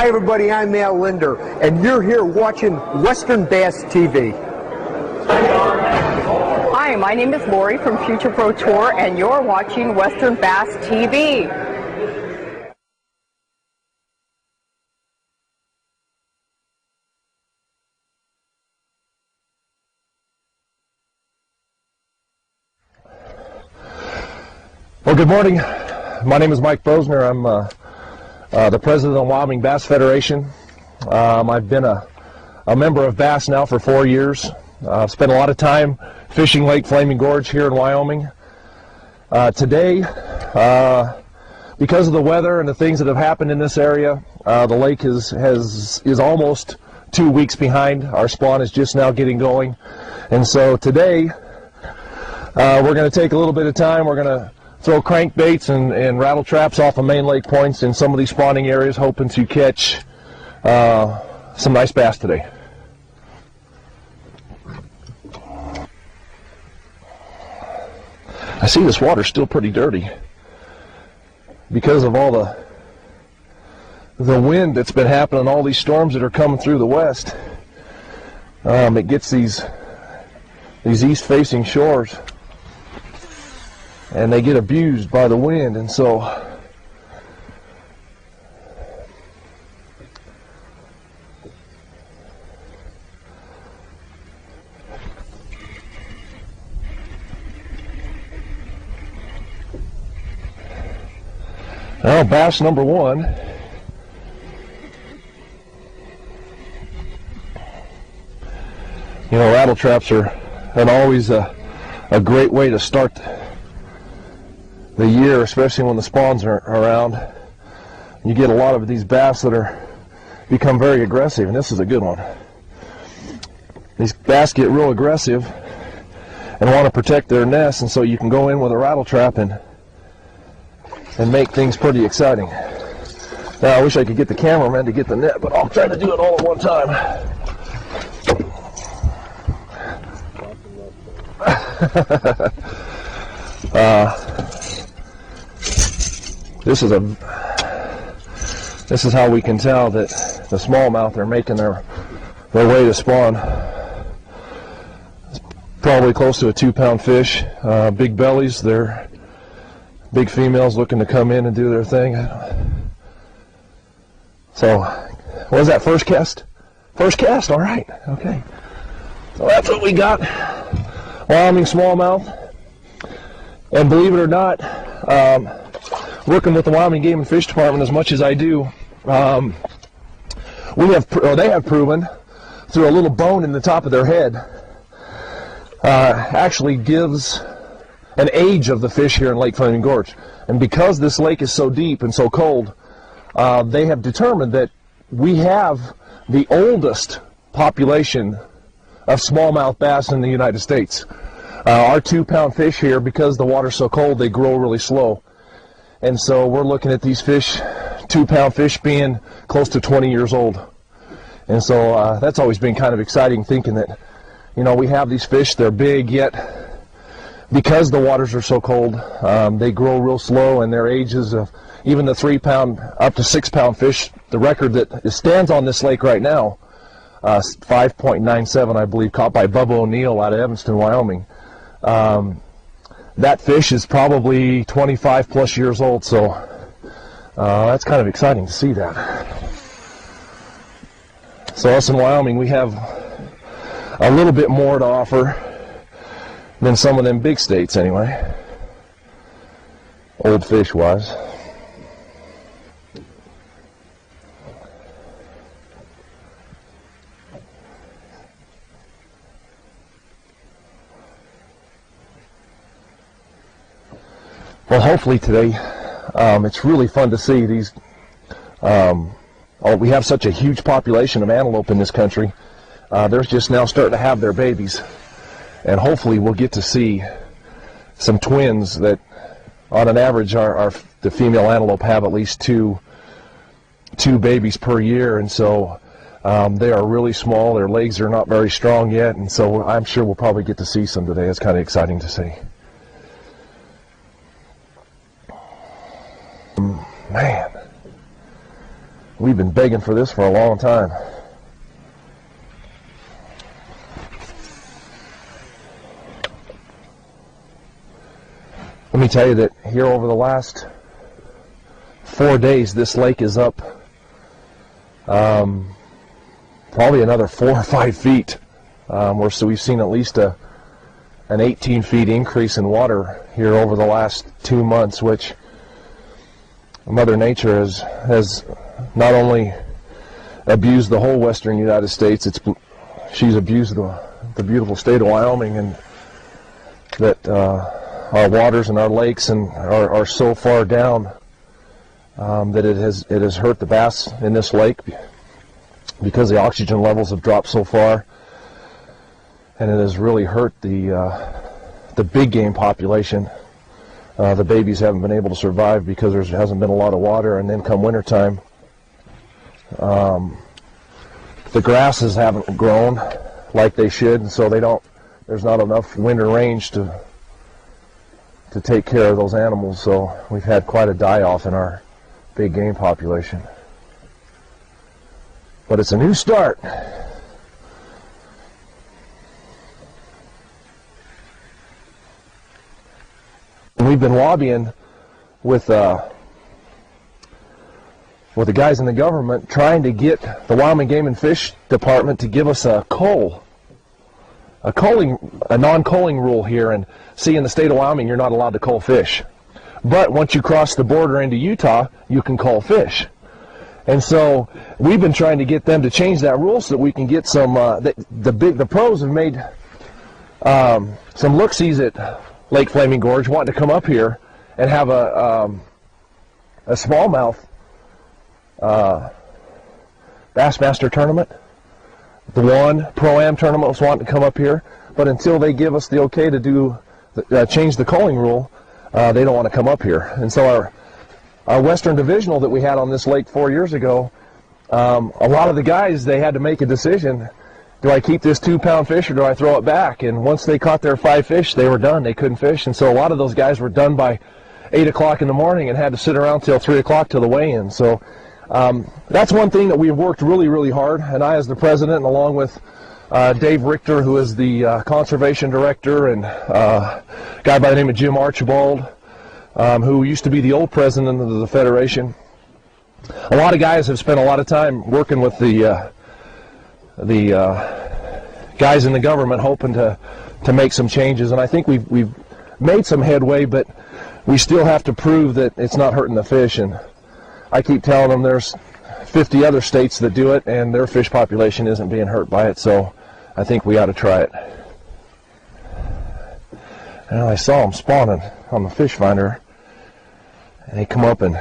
Hi everybody, I'm Al Linder, and you're here watching Western Bass TV. Hi, my name is Lori from Future Pro Tour, and you're watching Western Bass TV. Well, good morning. My name is Mike Bozner. I'm the president of the Wyoming Bass Federation. I've been a member of Bass now for 4 years. I've spent a lot of time fishing Lake Flaming Gorge here in Wyoming. Today, because of the weather and the things that have happened in this area, the lake is almost 2 weeks behind. Our spawn is just now getting going. And so today, we're going to take a little bit of time. We're going to throw crankbaits and rattle traps off of main lake points in some of these spawning areas, hoping to catch some nice bass today. I see this water's still pretty dirty because of all the wind that's been happening, all these storms that are coming through the west. It gets these east-facing shores, and they get abused by the wind, and so now bass number one. You know, rattle traps are always a great way to start the year, especially when the spawns are around. You get a lot of these bass that become very aggressive, and this is a good one. These bass get real aggressive and want to protect their nests, and so you can go in with a rattle trap and make things pretty exciting. Now, I wish I could get the cameraman to get the net, but I'll try to do it all at one time. This is how we can tell that the smallmouth are making their way to spawn. It's probably close to a 2-pound fish. Big bellies, they're big females looking to come in and do their thing. So, what was that, first cast? First cast, all right, okay. So that's what we got. Wyoming smallmouth. And believe it or not, working with the Wyoming Game and Fish Department as much as I do, they have proven through a little bone in the top of their head actually gives an age of the fish here in Lake Flaming Gorge. And because this lake is so deep and so cold, they have determined that we have the oldest population of smallmouth bass in the United States. Our 2-pound fish here, because the water's so cold, they grow really slow. And so we're looking at these fish, 2-pound fish, being close to 20 years old. And so that's always been kind of exciting, thinking that, you know, we have these fish, they're big, yet because the waters are so cold, they grow real slow, and their ages of even the 3-pound up to 6-pound fish, the record that stands on this lake right now, 5.97, I believe, caught by Bubba O'Neill out of Evanston, Wyoming. That fish is probably 25 plus years old, so that's kind of exciting to see that. So us in Wyoming, we have a little bit more to offer than some of them big states anyway, old fish wise. Well, hopefully today, it's really fun to see these. We have such a huge population of antelope in this country. They're just now starting to have their babies, and hopefully we'll get to see some twins that, on an average, the female antelope have at least two babies per year, and so they are really small. Their legs are not very strong yet, and so I'm sure we'll probably get to see some today. It's kind of exciting to see. Man, We've been begging for this for a long time. Let me tell you that here over the last 4 days, this lake is up probably another 4 or 5 feet. So we've seen at least an 18 feet increase in water here over the last 2 months, which Mother Nature has not only abused the whole western United States, she's abused the beautiful state of Wyoming, and that our waters and our lakes are so far down that it has hurt the bass in this lake because the oxygen levels have dropped so far, and it has really hurt the big game population. The babies haven't been able to survive because there hasn't been a lot of water, and then come wintertime, the grasses haven't grown like they should, and so there's not enough winter range to take care of those animals, so we've had quite a die-off in our big game population. But it's a new start. We've been lobbying with the guys in the government, trying to get the Wyoming Game and Fish Department to give us a non-culling rule here. And see, in the state of Wyoming, you're not allowed to cull fish, but once you cross the border into Utah, you can cull fish. And so we've been trying to get them to change that rule so that we can get some. The pros have made some look-sees at Lake Flaming Gorge, wanting to come up here and have a smallmouth Bassmaster tournament. The one Pro-Am tournament was wanting to come up here, but until they give us the okay to change the culling rule, they don't want to come up here. And so our Western Divisional that we had on this lake 4 years ago, a lot of the guys, they had to make a decision. Do I keep this 2-pound fish or do I throw it back? And once they caught their 5 fish, they were done. They couldn't fish. And so a lot of those guys were done by 8 o'clock in the morning and had to sit around till 3 o'clock till the weigh-in. So that's one thing that we've worked really, really hard. And I, as the president, and along with Dave Richter, who is the conservation director, and a guy by the name of Jim Archibald, who used to be the old president of the Federation. A lot of guys have spent a lot of time working with the guys in the government, hoping to make some changes, and I think we've made some headway, but we still have to prove that it's not hurting the fish. And I keep telling them there's 50 other states that do it, and their fish population isn't being hurt by it, so I think we ought to try it. And I saw them spawning on the fish finder, and they come up, and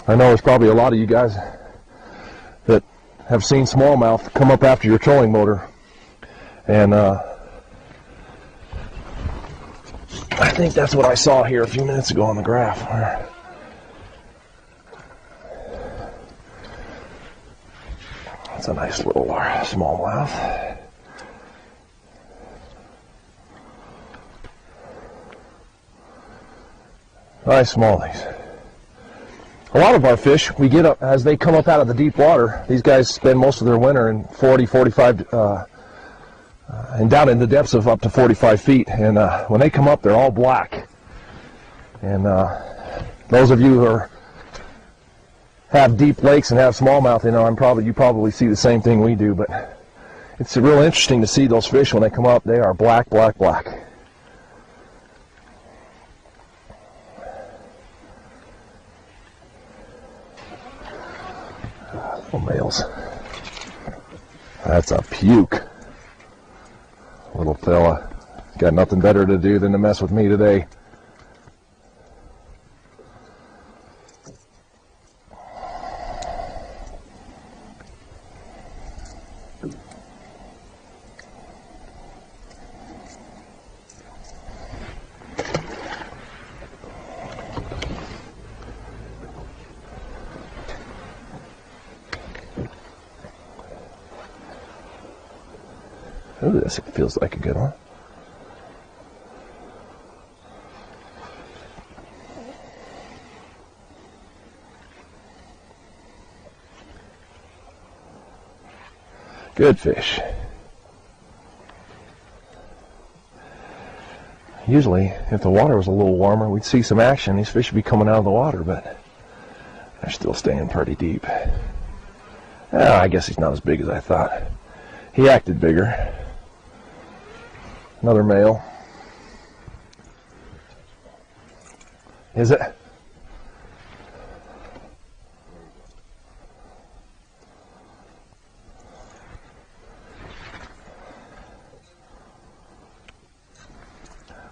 I know there's probably a lot of you guys that have seen smallmouth come up after your trolling motor, and I think that's what I saw here a few minutes ago on the graph. That's a nice little smallmouth. Nice smallies. A lot of our fish, we get up as they come up out of the deep water. These guys spend most of their winter in 40, 45, and down in the depths of up to 45 feet. And when they come up, they're all black. And those of you who have deep lakes and have smallmouth, you probably see the same thing we do. But it's real interesting to see those fish when they come up. They are black, black, black. Males. That's a puke. Little fella. Got nothing better to do than to mess with me today. Ooh, this feels like a good one. Good fish. Usually, if the water was a little warmer, we'd see some action. These fish would be coming out of the water, but they're still staying pretty deep. I guess he's not as big as I thought. He acted bigger. Another male. Is it?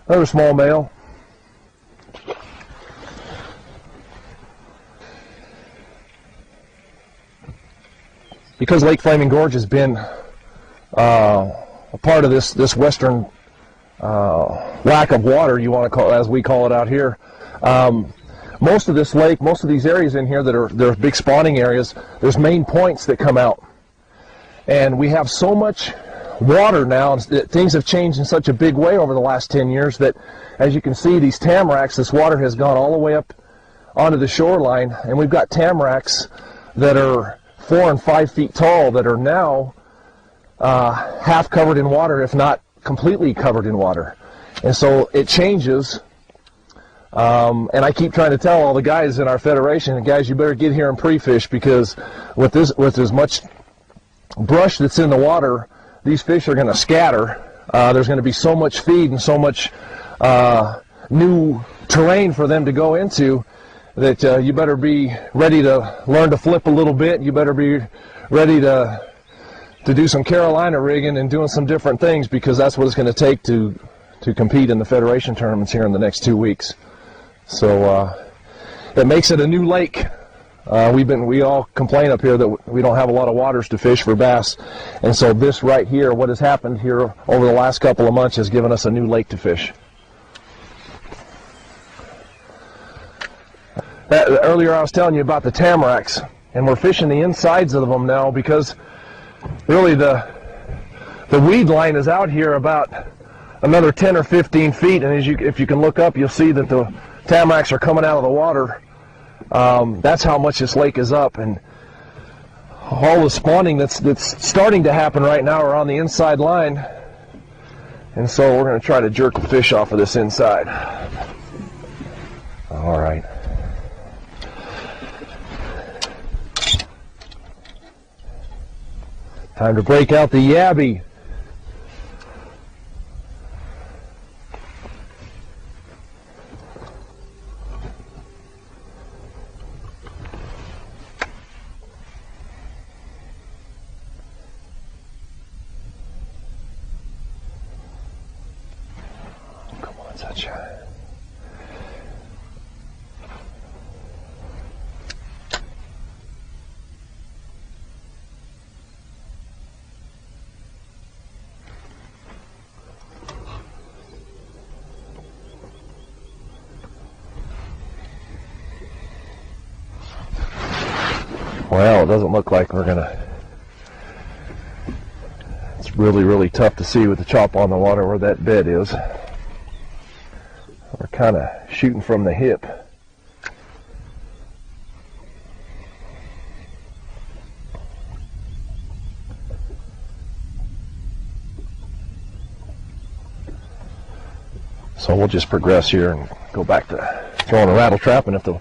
Another small male. Because Lake Flaming Gorge has been a part of this western lack of water, you want to call it, as we call it out here. Most of this lake, most of these areas in here that are big spawning areas, there's main points that come out. And we have so much water now, and things have changed in such a big way over the last 10 years that, as you can see, these tamaracks, this water has gone all the way up onto the shoreline, and we've got tamaracks that are 4 and 5 feet tall that are now half covered in water, if not completely covered in water. And so it changes, and I keep trying to tell all the guys in our federation, guys, you better get here and pre-fish, because with as much brush that's in the water, these fish are going to scatter. There's going to be so much feed and so much new terrain for them to go into that you better be ready to learn to flip a little bit. You better be ready to do some Carolina rigging and doing some different things, because that's what it's going to take to compete in the Federation tournaments here in the next 2 weeks. So it makes it a new lake. We all complain up here that we don't have a lot of waters to fish for bass, and so this right here, what has happened here over the last couple of months, has given us a new lake to fish. Earlier I was telling you about the tamaracks, and we're fishing the insides of them now, because really the weed line is out here about another 10 or 15 feet, and if you can look up, you'll see that the tamaracks are coming out of the water. That's how much this lake is up, and all the spawning that's starting to happen right now are on the inside line, and so we're going to try to jerk the fish off of this inside. All right. Time to break out the yabby. Come on, sunshine. Well, it doesn't look like we're gonna. It's really, really tough to see with the chop on the water where that bed is. We're kind of shooting from the hip. So we'll just progress here and go back to throwing a rattle trap, and if the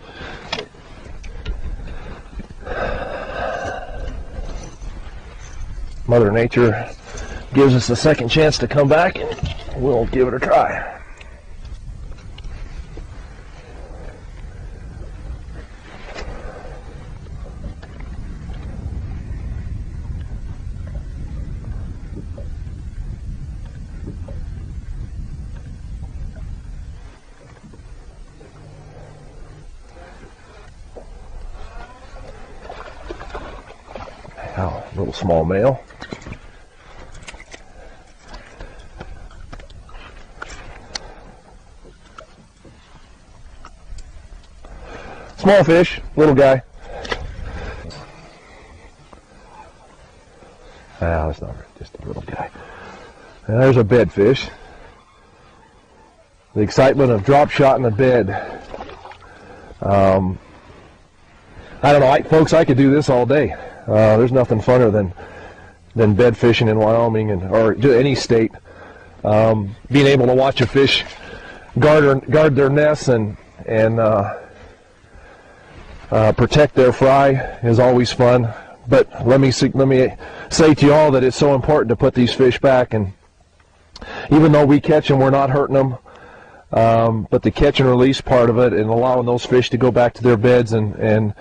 Mother Nature gives us a second chance to come back, and we'll give it a try. Oh, little small male. Small fish, little guy. Ah, that's not right, just a little guy. And there's a bed fish. The excitement of drop shot in the bed. I don't know, folks, I could do this all day. There's nothing funner than than bed fishing in Wyoming or any state. Being able to watch a fish guard their nests and protect their fry is always fun. But let me say to you all that it's so important to put these fish back. And even though we catch them, we're not hurting them. But the catch and release part of it and allowing those fish to go back to their beds and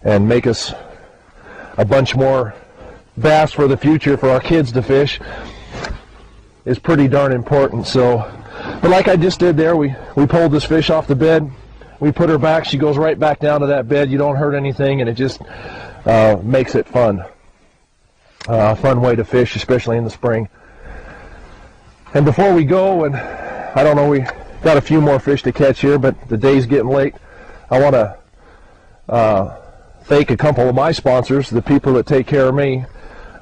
make us a bunch more bass for the future for our kids to fish is pretty darn important. So, but like I just did there, we pulled this fish off the bed, we put her back, she goes right back down to that bed, you don't hurt anything, and it just makes it fun. Fun way to fish, especially in the spring. And before we go, and I don't know, we got a few more fish to catch here, but the day's getting late. I want to thank a couple of my sponsors, the people that take care of me.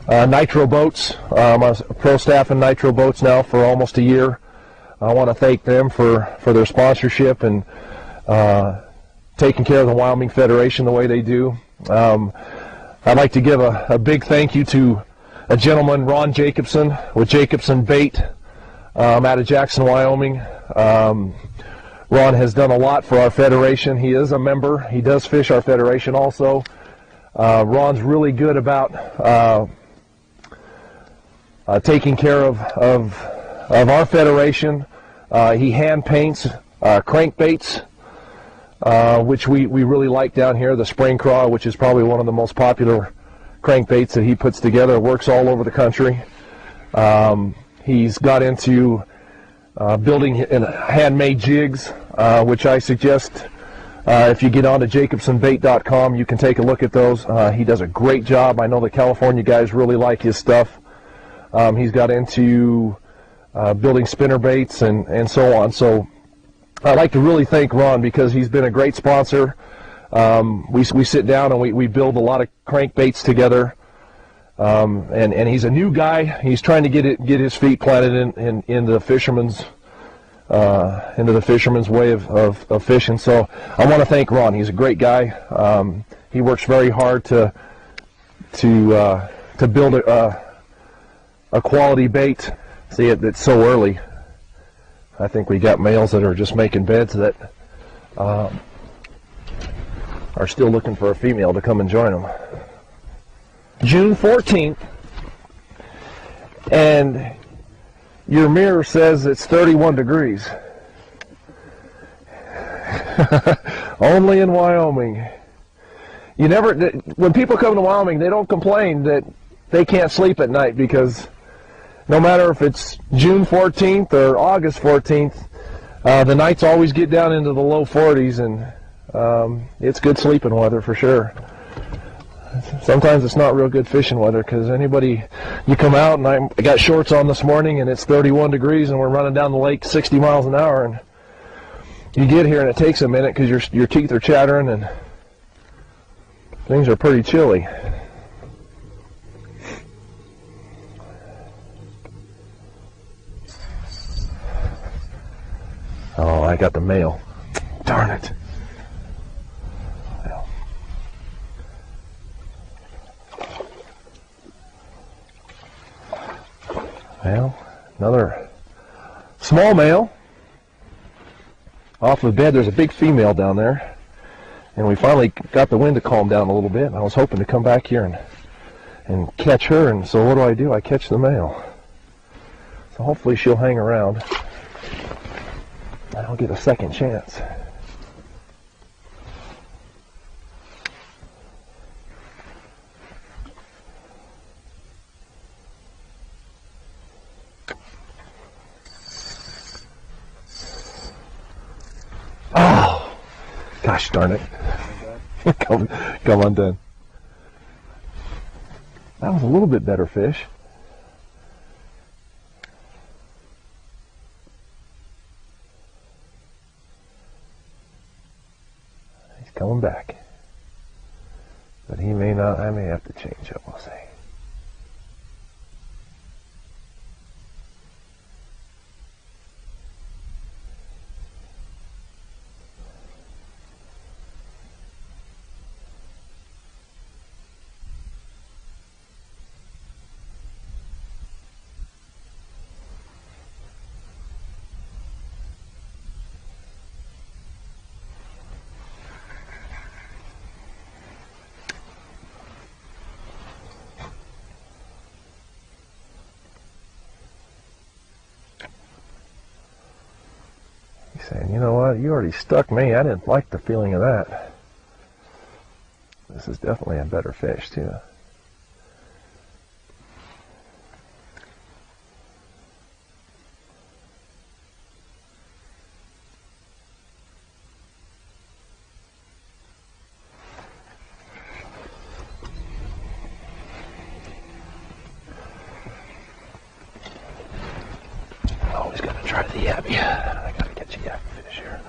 Nitro Boats. I'm a pro staff in Nitro Boats now for almost a year. I want to thank them for their sponsorship and taking care of the Wyoming Federation the way they do. I'd like to give a big thank you to a gentleman, Ron Jacobson, with Jacobson Bait out of Jackson, Wyoming. Ron has done a lot for our federation. He is a member. He does fish our federation also. Ron's really good about taking care of our federation. He hand paints crankbaits, which we really like down here. The spring craw, which is probably one of the most popular crankbaits that he puts together. Works all over the country. He's got into building handmade jigs, which I suggest if you get on to jacobsonbait.com, you can take a look at those. He does a great job. I know the California guys really like his stuff. He's got into building spinner baits and so on. So I'd like to really thank Ron because he's been a great sponsor. We sit down and we build a lot of crankbaits together. And he's a new guy. He's trying to get his feet planted into the fisherman's way of fishing. So I want to thank Ron. He's a great guy. He works very hard to build a quality bait. See, it's so early. I think we got males that are just making beds that are still looking for a female to come and join them. June 14th, and your mirror says it's 31 degrees. Only in Wyoming. When people come to Wyoming, they don't complain that they can't sleep at night because no matter if it's June 14th or August 14th, the nights always get down into the low 40s, and it's good sleeping weather for sure. Sometimes it's not real good fishing weather because you come out, and I got shorts on this morning and it's 31 degrees and we're running down the lake 60 miles an hour, and you get here and it takes a minute because your teeth are chattering and things are pretty chilly. Oh, I got the mail. Darn it. Well, another small male off the bed. There's a big female down there, and we finally got the wind to calm down a little bit, and I was hoping to come back here and catch her, and so what do? I catch the male. So hopefully she'll hang around and I'll get a second chance. Oh, gosh darn it. come undone. That was a little bit better fish. He's coming back. But he may not. I may have to change up, we'll see. saying, you know what, you already stuck me. I didn't like the feeling of that. This is definitely a better fish, too. Always got to try the yabby. I got to catch a yabby fish here.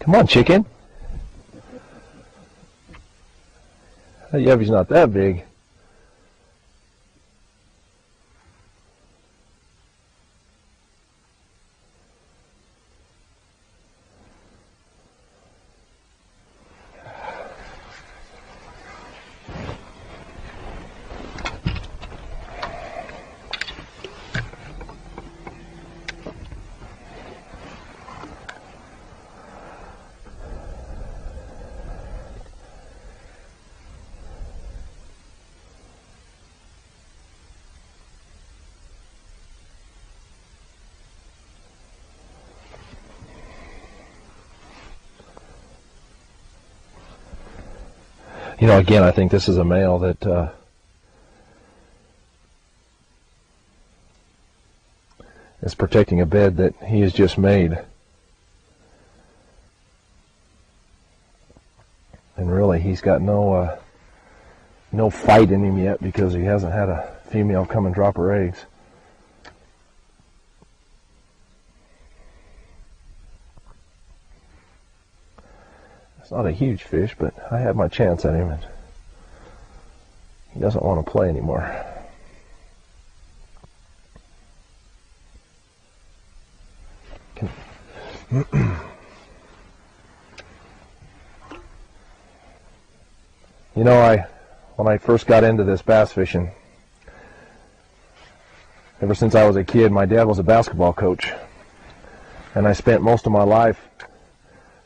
Come on, chicken. That yabby's not that big. You know, again, I think this is a male that is protecting a bed that he has just made. And really, he's got no fight in him yet because he hasn't had a female come and drop her eggs. It's not a huge fish, but I had my chance at him, and he doesn't want to play anymore. You know, when I first got into this bass fishing, ever since I was a kid, my dad was a basketball coach, and I spent most of my life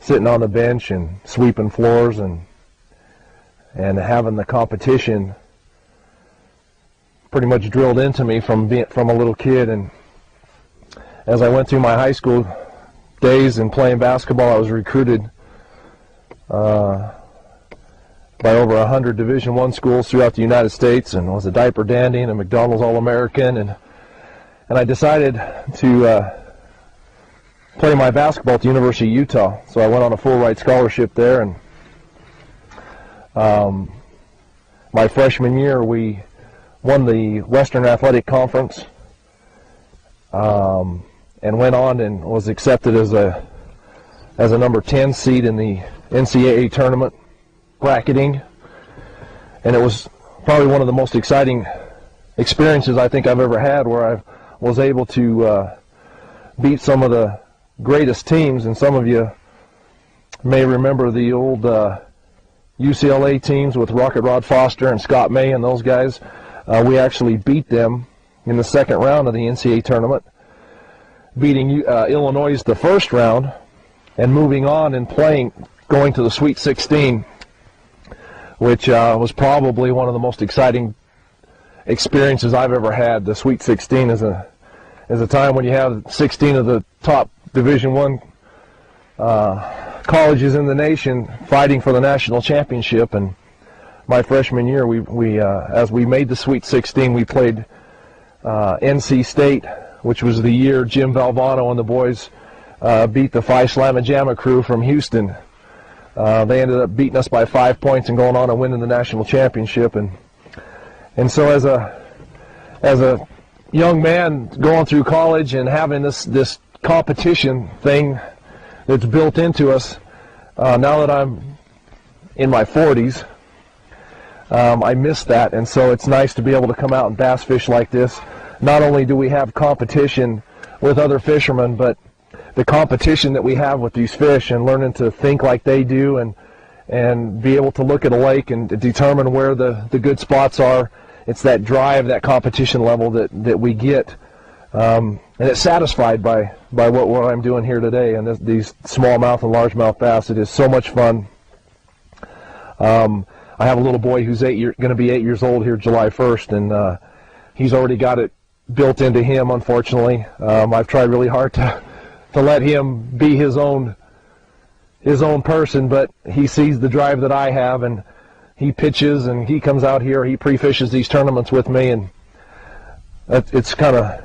sitting on the bench and sweeping floors and having the competition pretty much drilled into me from a little kid. And as I went through my high school days and playing basketball, I was recruited by over 100 Division I schools throughout the United States, and was a diaper dandy and a McDonald's All-American, and I decided to play my basketball at the University of Utah. So I went on a full-ride scholarship there, and my freshman year we won the Western Athletic Conference, and went on and was accepted as a number 10 seed in the NCAA tournament bracketing, and it was probably one of the most exciting experiences I think I've ever had, where I was able to beat some of the greatest teams. And some of you may remember the old UCLA teams with Rocket Rod Foster and Scott May and those guys. We actually beat them in the second round of the NCAA tournament, beating Illinois the first round, and moving on and going to the Sweet 16, which was probably one of the most exciting experiences I've ever had. The Sweet 16 is a time when you have 16 of the top Division I colleges in the nation fighting for the national championship, and my freshman year, as we made the Sweet 16, we played NC State, which was the year Jim Valvano and the boys beat the Phi Slamma Jamma crew from Houston. They ended up beating us by 5 points and going on and winning the national championship. And so as a young man going through college and having this competition thing that's built into us, now that I'm in my 40s, I miss that. And so it's nice to be able to come out and bass fish like this. Not only do we have competition with other fishermen, but the competition that we have with these fish and learning to think like they do and be able to look at a lake and determine where the good spots are. It's that drive, that competition level that we get. And it's satisfied by what I'm doing here today. And these smallmouth and largemouth bass, it is so much fun. I have a little boy who's going to be 8 years old here July 1st, and he's already got it built into him, unfortunately. I've tried really hard to let him be his own person, but he sees the drive that I have, and he pitches, and he comes out here, he pre-fishes these tournaments with me, and it's kind of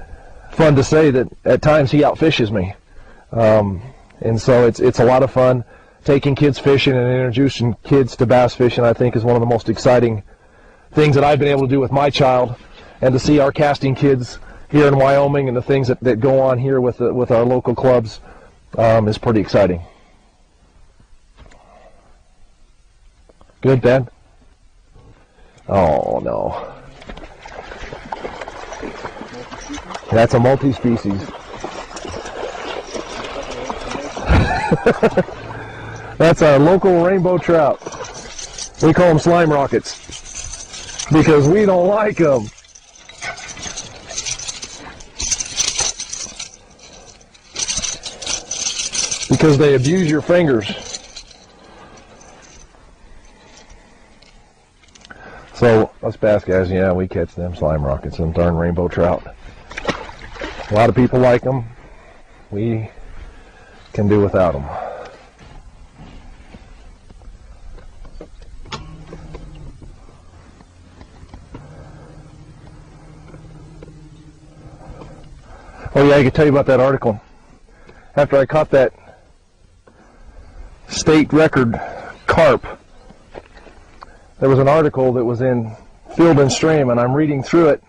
fun to say that at times he outfishes me. And so it's a lot of fun. Taking kids fishing and introducing kids to bass fishing, I think, is one of the most exciting things that I've been able to do with my child. And to see our casting kids here in Wyoming and the things that go on here with our local clubs is pretty exciting. Good, Dad? Oh, no. That's a multi-species. That's our local rainbow trout. We call them slime rockets because we don't like them. Because they abuse your fingers. So, us bass guys, yeah, we catch them slime rockets, them darn rainbow trout. A lot of people like them. We can do without them. Oh yeah, I could tell you about that article. After I caught that state record carp, there was an article that was in Field and Stream, and I'm reading through it,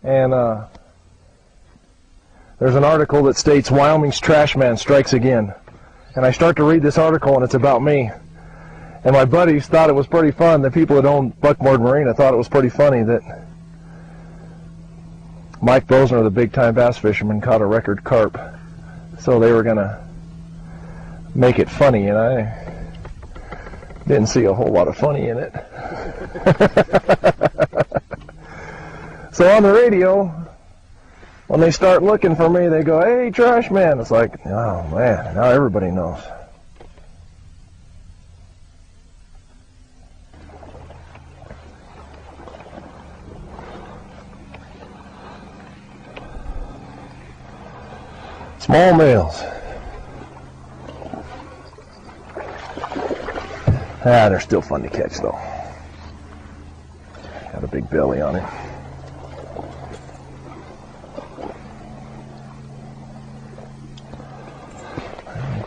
and there's an article that states Wyoming's trash man strikes again. And I start to read this article, and it's about me. And my buddies thought it was pretty fun. The people that own Buckboard Marina thought it was pretty funny that Mike Bozner, the big-time bass fisherman, caught a record carp. So they were going to make it funny, and I didn't see a whole lot of funny in it. So on the radio, when they start looking for me, they go, "Hey, trash man." It's like, oh man, now everybody knows. Small males. They're still fun to catch though. Got a big belly on it.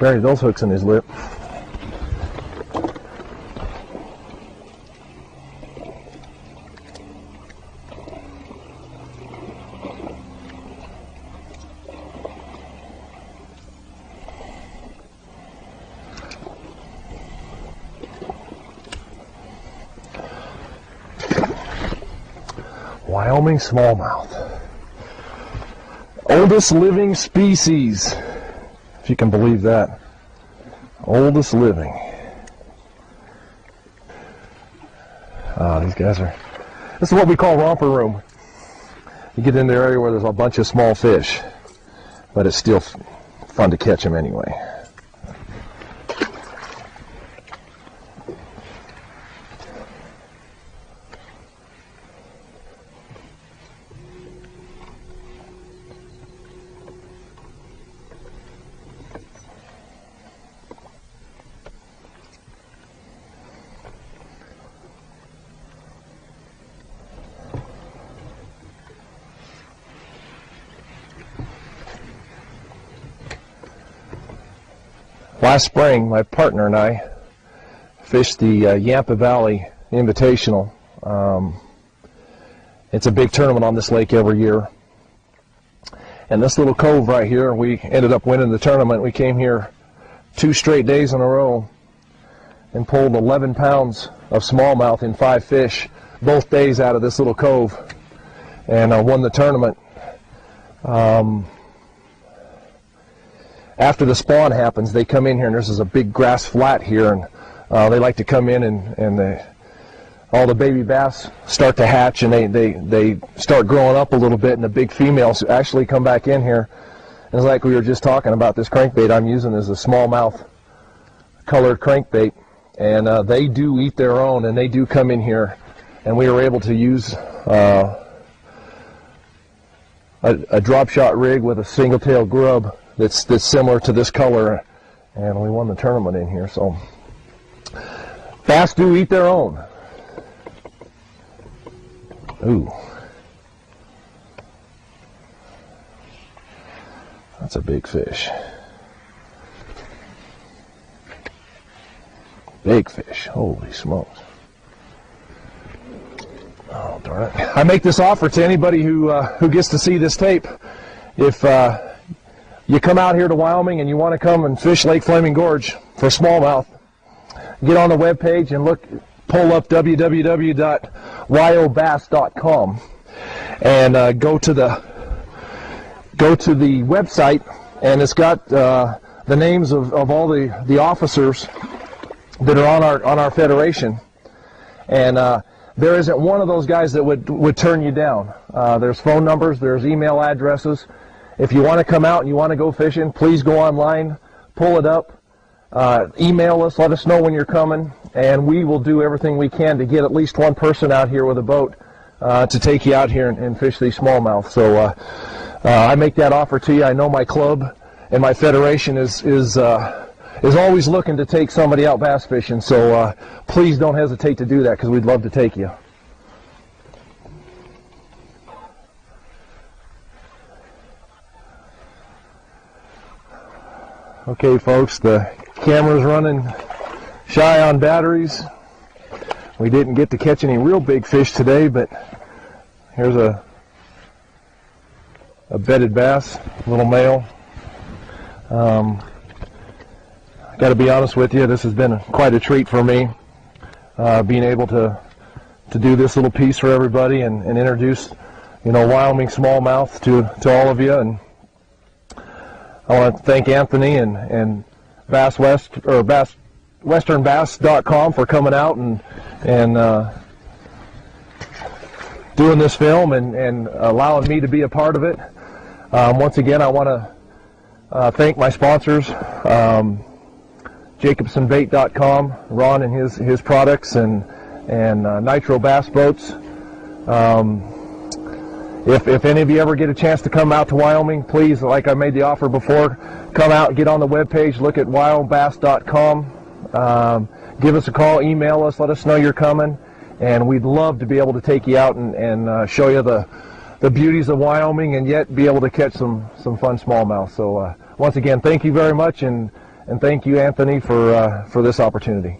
Bury those hooks in his lip. Wyoming smallmouth. Oldest living species. If you can believe that. Oldest living. These guys are... This is what we call romper room. You get in the area where there's a bunch of small fish, but it's still fun to catch them anyway. Last spring, my partner and I fished the Yampa Valley Invitational. It's a big tournament on this lake every year. And this little cove right here, we ended up winning the tournament. We came here 2 straight days in a row and pulled 11 pounds of smallmouth in 5 fish both days out of this little cove, and won the tournament. After the spawn happens, they come in here, and there's a big grass flat here, and they like to come in, and all the baby bass start to hatch, and they start growing up a little bit, and the big females actually come back in here. And it's like we were just talking about, this crankbait I'm using is a smallmouth colored crankbait, and they do eat their own, and they do come in here, and we were able to use a drop shot rig with a single tail grub that's similar to this color, and we won the tournament in here. So bass do eat their own. Ooh, that's a big fish. Big fish, holy smokes. Oh, darn it. I make this offer to anybody who gets to see this tape. If you come out here to Wyoming and you want to come and fish Lake Flaming Gorge for smallmouth, get on the web page and pull up www.wyobass.com and go to the website, and it's got the names of all the officers that are on our federation, and there isn't one of those guys that would turn you down. There's phone numbers, there's email addresses. If you want to come out and you want to go fishing, please go online, pull it up, email us, let us know when you're coming, and we will do everything we can to get at least one person out here with a boat to take you out here and fish these smallmouth. So I make that offer to you. I know my club and my federation is always looking to take somebody out bass fishing, so please don't hesitate to do that, because we'd love to take you. Okay, folks, the camera's running shy on batteries. We didn't get to catch any real big fish today, but here's a bedded bass, little male. Got to be honest with you, this has been quite a treat for me, being able to do this little piece for everybody and introduce, Wyoming smallmouth to all of you. And I want to thank Anthony and westernbass.com for coming out and doing this film and allowing me to be a part of it. Once again, I want to thank my sponsors, JacobsonBait.com, Ron and his products, and Nitro Bass Boats. If any of you ever get a chance to come out to Wyoming, please, like I made the offer before, come out, get on the webpage, look at wyobass.com, give us a call, email us, let us know you're coming, and we'd love to be able to take you out and show you the beauties of Wyoming, and yet be able to catch some fun smallmouth. So once again, thank you very much, and thank you, Anthony, for this opportunity.